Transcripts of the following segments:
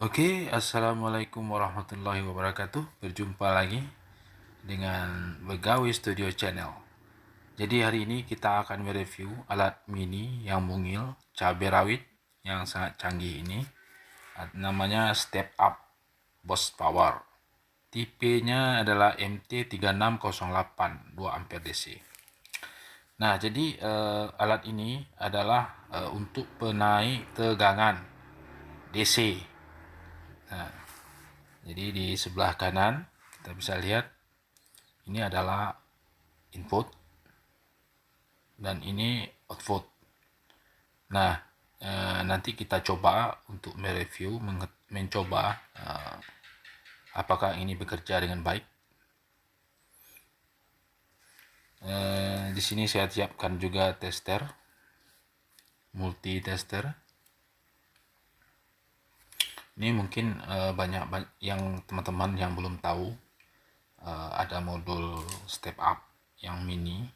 Oke, assalamualaikum warahmatullahi wabarakatuh. Berjumpa lagi dengan Begawi Studio Channel. Jadi hari ini kita akan mereview alat mini yang mungil cabai rawit yang sangat canggih ini. Namanya Step Up Boss Power. Tipenya adalah MT3608 2 ampere DC. Nah, jadi alat ini adalah untuk penaik tegangan DC. Nah, jadi di sebelah kanan kita bisa lihat ini adalah input dan ini output. Nah, nanti kita coba untuk mereview, mencoba apakah ini bekerja dengan baik. Di sini saya siapkan juga tester, multi tester. Ini mungkin banyak yang teman-teman yang belum tahu, ada modul step up yang mini,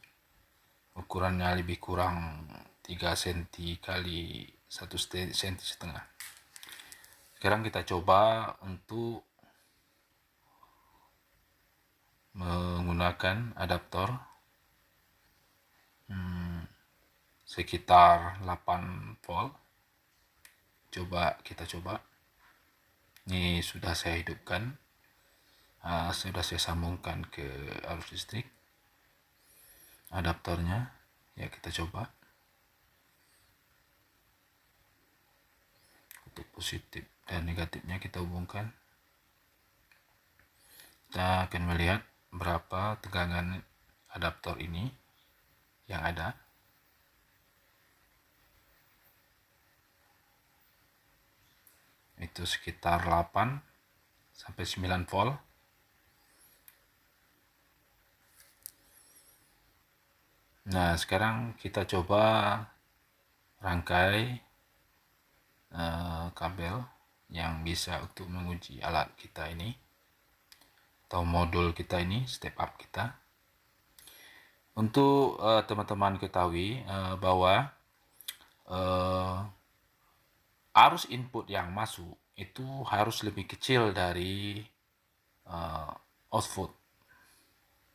ukurannya lebih kurang 3 cm kali 1 cm setengah. Sekarang kita coba untuk menggunakan adaptor sekitar 8 volt. Kita coba. Ini sudah saya hidupkan, sudah saya sambungkan ke arus listrik adaptornya. Ya, kita coba. Kutub positif dan negatifnya kita hubungkan. Kita akan melihat berapa tegangan adaptor ini yang ada. Itu sekitar 8 sampai 9 volt. Nah, sekarang kita coba rangkai kabel yang bisa untuk menguji alat kita ini atau modul kita ini, step up kita. Untuk teman-teman ketahui bahwa arus input yang masuk itu harus lebih kecil dari output.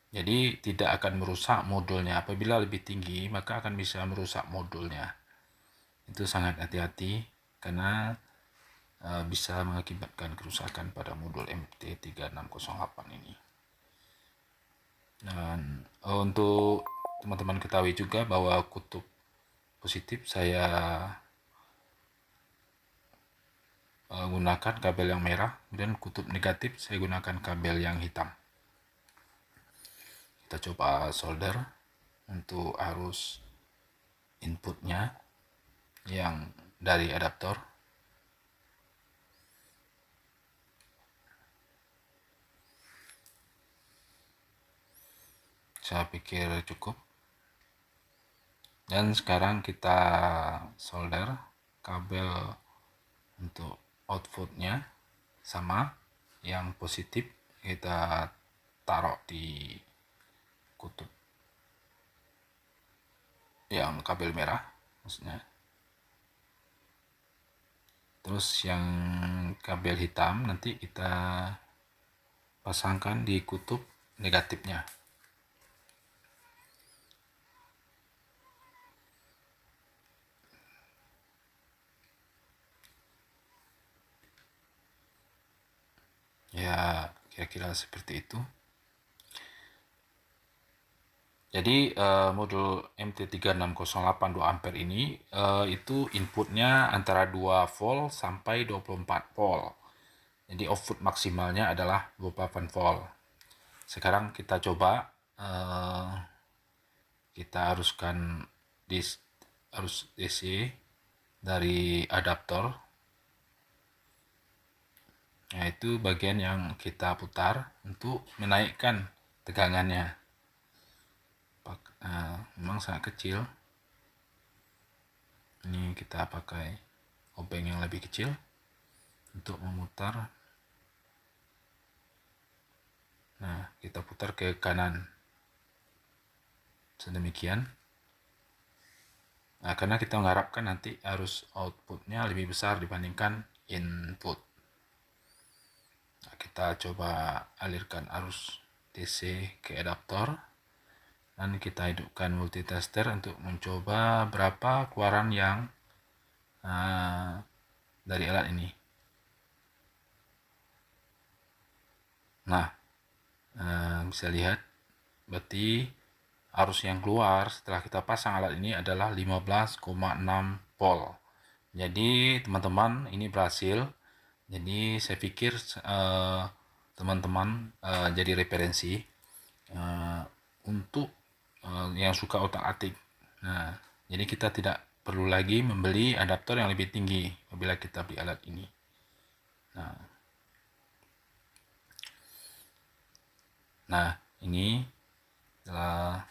Jadi tidak akan merusak modulnya. Apabila lebih tinggi, maka akan bisa merusak modulnya. Itu sangat hati-hati karena bisa mengakibatkan kerusakan pada modul MT3608 ini. Dan untuk teman-teman ketahui juga bahwa kutub positif saya gunakan kabel yang merah, dan kutub negatif saya gunakan kabel yang hitam. Kita coba solder untuk arus inputnya yang dari adaptor. Saya pikir cukup. Dan sekarang kita solder kabel untuk outputnya sama, yang positif kita taruh di kutub yang kabel merah maksudnya. Terus yang kabel hitam nanti kita pasangkan di kutub negatifnya. Ya, kira-kira seperti itu. Jadi modul MT3608 2 ampere ini itu inputnya antara 2 volt sampai 24 volt. Jadi output maksimalnya adalah 28 volt. Sekarang kita coba kita aruskan arus DC dari adaptor. Nah, itu bagian yang kita putar untuk menaikkan tegangannya. Memang sangat kecil. Ini kita pakai obeng yang lebih kecil untuk memutar. Nah, kita putar ke kanan sedemikian. Nah, karena kita mengharapkan nanti arus outputnya lebih besar dibandingkan input. Kita coba alirkan arus DC ke adaptor dan kita hidupkan multitester untuk mencoba berapa keluaran yang dari alat ini. Nah, bisa lihat berarti arus yang keluar setelah kita pasang alat ini adalah 15,6 volt. Jadi teman-teman, ini berhasil. Jadi saya pikir teman-teman jadi referensi untuk yang suka otak-atik. Nah, jadi kita tidak perlu lagi membeli adaptor yang lebih tinggi apabila kita beli alat ini. Nah, ini setelah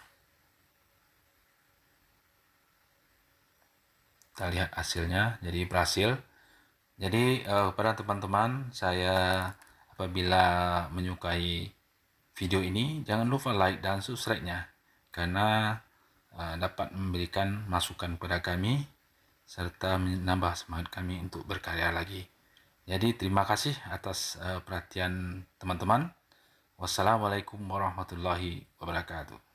kita lihat hasilnya, jadi berhasil. Jadi kepada teman-teman, saya apabila menyukai video ini, jangan lupa like dan subscribe-nya, karena dapat memberikan masukan kepada kami serta menambah semangat kami untuk berkarya lagi. Jadi terima kasih atas perhatian teman-teman. Wassalamualaikum warahmatullahi wabarakatuh.